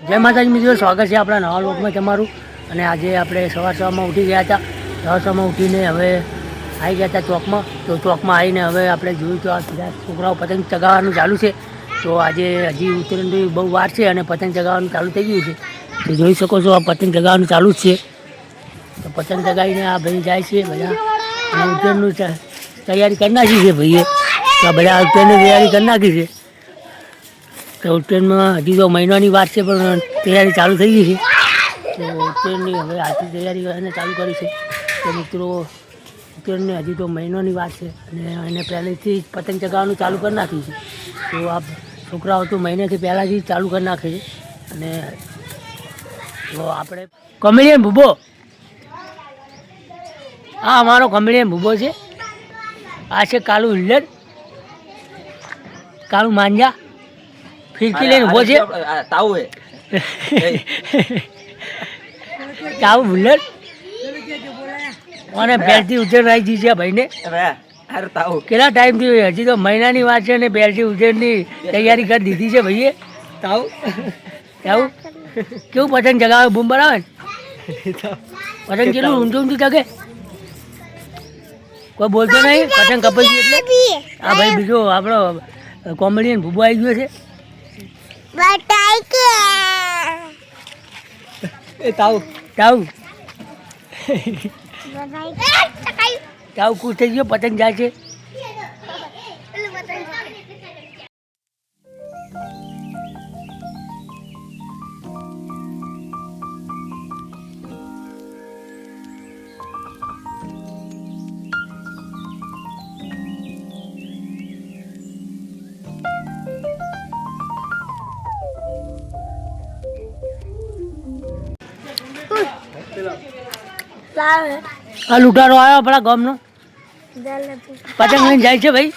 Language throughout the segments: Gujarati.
જય માતાજી મિત્રો, સ્વાગત છે આપણા નવા લોકમાં તમારું. અને આજે આપણે સવારમાં ઉઠી ગયા હતા. સવારમાં ઉઠીને હવે આવી ગયા હતા ચોકમાં. તો ચોકમાં આવીને હવે આપણે જોયું તો આ બધા છોકરાઓ પતંગ ચગાવવાનું ચાલુ છે. તો આજે હજી ઉત્તરાયણની બહુ વાર છે અને પતંગ ચગાવવાનું ચાલુ થઈ ગયું છે. તો જોઈ શકો છો આ પતંગ ચગાવવાનું ચાલુ જ છે. તો પતંગ ચગાવીને આ ભાઈ જાય છે બધા. અને ઉત્તરાયણનું તૈયારી કરી નાખી છે ભાઈએ. તો આ બધા ઉત્તરાયણની તૈયારી કરી નાખી છે. તો ઉત્તરાયણમાં હજી તો મહિનાની વાત છે પણ તૈયારી ચાલુ થઈ ગઈ છે. તો ઉત્તરાયણની હવે આજથી તૈયારી એને ચાલુ કરી છે. તો મિત્રો ઉત્તરાયણની હજી તો મહિનાની વાત છે અને એને પહેલેથી જ પતંગ ચગાવવાનું ચાલુ કરી નાખ્યું છે. તો આ છોકરાઓ તો મહિનાથી પહેલાંથી જ ચાલુ કરી નાખે છે. અને તો આપણે કોમેડિયન ભૂબો, હા અમારો કોમેડિયન ભૂબો છે. આ છે કાલુ હિલ્લર, કાલુ માંજા ફિરકી લઈને ઉભો છે. તાવ ભૂલર અને બેલથી ઉજ્જૈન આવી ગઈ છે ભાઈને. કેટલા ટાઈમથી હજી તો મહિનાની વાત છે ને બેલથી ઉજ્જૈનની તૈયારી કરી દીધી છે ભાઈએ. તાવ આવું કેવું પતંગ જગાવે, બૂમ બનાવે ને પતંગ કેટલું ઊંચું ઊંચું જગે, કોઈ બોલતો નહીં. પતંગ કપાઈ ગયું એટલે આ ભાઈ બીજો આપણો કોમેડિયન ભૂબો આવી ગયો છે. તાવ તાવ તાવ ખુશ થઈ ગયો, પતંગ જાય છે. આ લૂંટારો આવ્યો આપણા ગામનો, પતંગ લઈને જાય છે ભાઈ.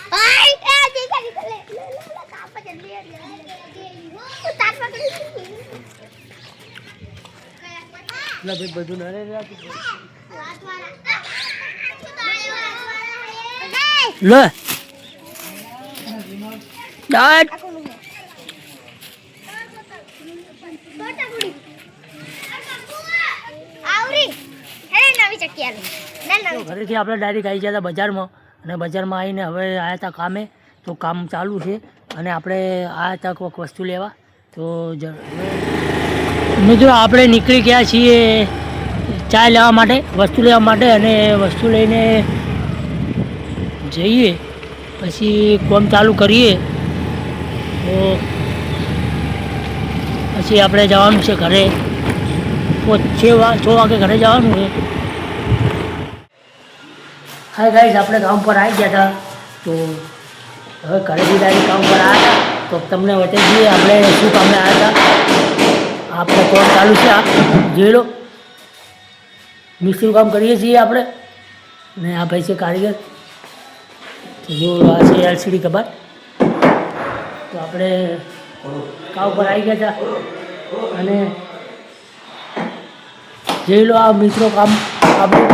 બધું લે ઘરેથી આપણે ડાયરેક્ટ આવી ગયા હતા બજારમાં. અને બજારમાં આવીને હવે આવ્યા હતા કામે. તો કામ ચાલુ છે અને આપણે આવ્યા હતા કોઈક વસ્તુ લેવા. તો મિત્રો આપણે નીકળી ગયા છીએ ચા લેવા માટે, વસ્તુ લેવા માટે. અને વસ્તુ લઈને જઈએ પછી કામ ચાલુ કરીએ. તો પછી આપણે જવાનું છે ઘરે. 6 વાગે ઘરે જવાનું છે. હા ગાઈસ, આપણે કામ પર આવી ગયા હતા. તો હવે ઘરેથી ડાયરેક્ટ કામ પર આવ્યા હતા. તો તમને બતાવી દઈએ આપણે શું કામને આવ્યા હતા. આપણે કામ ચાલુ છે, આ જેડો મિસ્ત્રીનું કામ કરીએ છીએ આપણે. અને આ ભાઈ છે કારીગર. જો આ છે LCD કબાટ. તો આપણે કામ પર આવી ગયા હતા. અને જોઈ લો આ મિત્રો કામ આપણું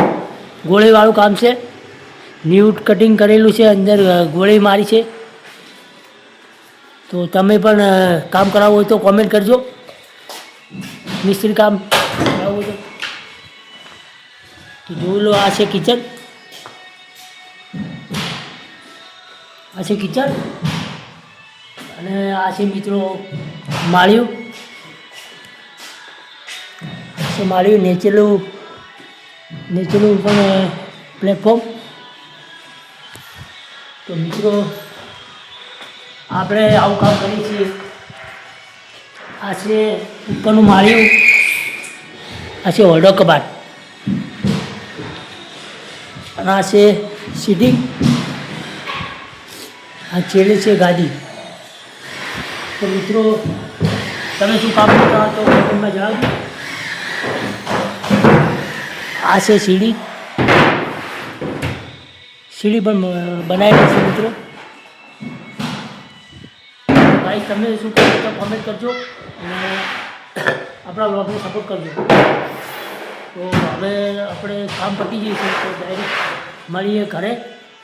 ગોળીવાળું કામ છે. ન્યૂટ કટિંગ કરેલું છે, અંદર ગોળી મારી છે. તો તમે પણ કામ કરાવવું હોય તો કોમેન્ટ કરજો. મિસ્ત્રી કામ કરાવવું હોય તો જોઈ લો આ છે કિચન. આ છે કિચન અને આ છે મિત્રો માળિયું. માળિયું નેચેલું પણ પ્લેટફોર્મ. તો મિત્રો આપણે આવું કામ કરીએ છીએ. આ છે ઉપરનું માળિયું, આ છે હોલ્ડર કબાટ અને આ છે સીટિંગ. આ છેલ્લે છે ગાડી. તો મિત્રો તમે શું કામ કરતા તો કોમેન્ટમાં જણાવજો. આ છે સીડી પણ બનાવેલી છે મિત્રો. ભાઈ તમે શું કરો તો કોમેન્ટ કરજો અને આપણા બ્લોગને સપોર્ટ કરજો. તો હવે આપણે કામ પતી ગયું છે. તો ડાયરેક્ટ મળીએ ઘરે.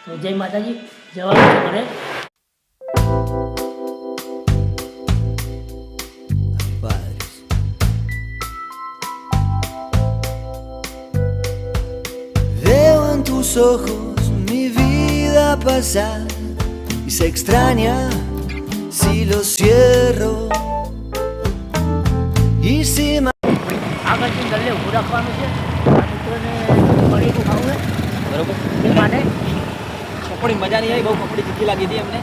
તો જય માતાજી, જવાનું છે ઘરે. ojos mi vida pasar y se extraña si lo cierro y si આગળથી ગલ્લે ઊભું રાખવાનું છે આ મિત્રોને પડીકું ખાવું છે બરોબર એ માટે પકોડી મજા નહીં આવી બહુ પકોડી તીખી લાગી હતી અમને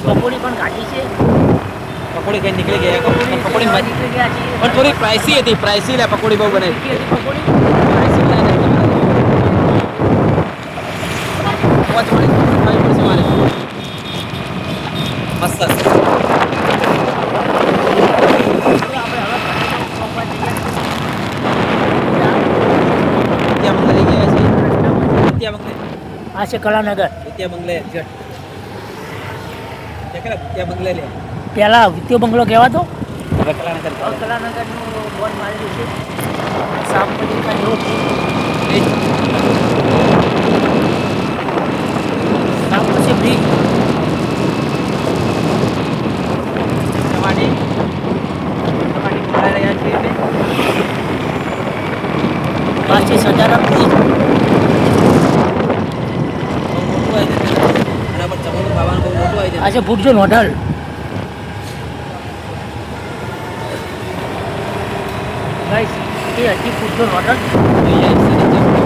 પકોડી પણ કાઢી છે પકોડી કઈ નીકળી ગયા પકોડી નીકળી ગયા છે પણ થોડી પ્રાઇસી હતી પ્રાઇસી લે પકોડી બહુ બનાવી તીખી હતી પકોડી પ્રાઇસી બનાવી પાંચ વાળી ખાવી પડશે મારે મસ્ત વિદ્યા બંગલે લઈ ગયા છે વિદ્યા બંગલે આ છે કલાનગર વિદ્યા બંગલે વિદ્યા બંગલે લે પહેલા વિત્યો બંગલો કહેવાતો હવે કલાનગર કલાનગરનું બોર્ડ મારેલું છે સાપ પછી કાંઈ એવું સાપ પછી બ્રિજ ટમાટી બોલાઈ રહ્યા છીએ એટલે આ છે સજાના બ્રિજ બહુ મોટું આવી જાય એના પર જમવાનું ખાવાનું બહુ મોટું આવી આ જાય છે ભૂટજોન હોટલ ગાઈસ એ હતી ભૂટજોન હોટલ અહીંયા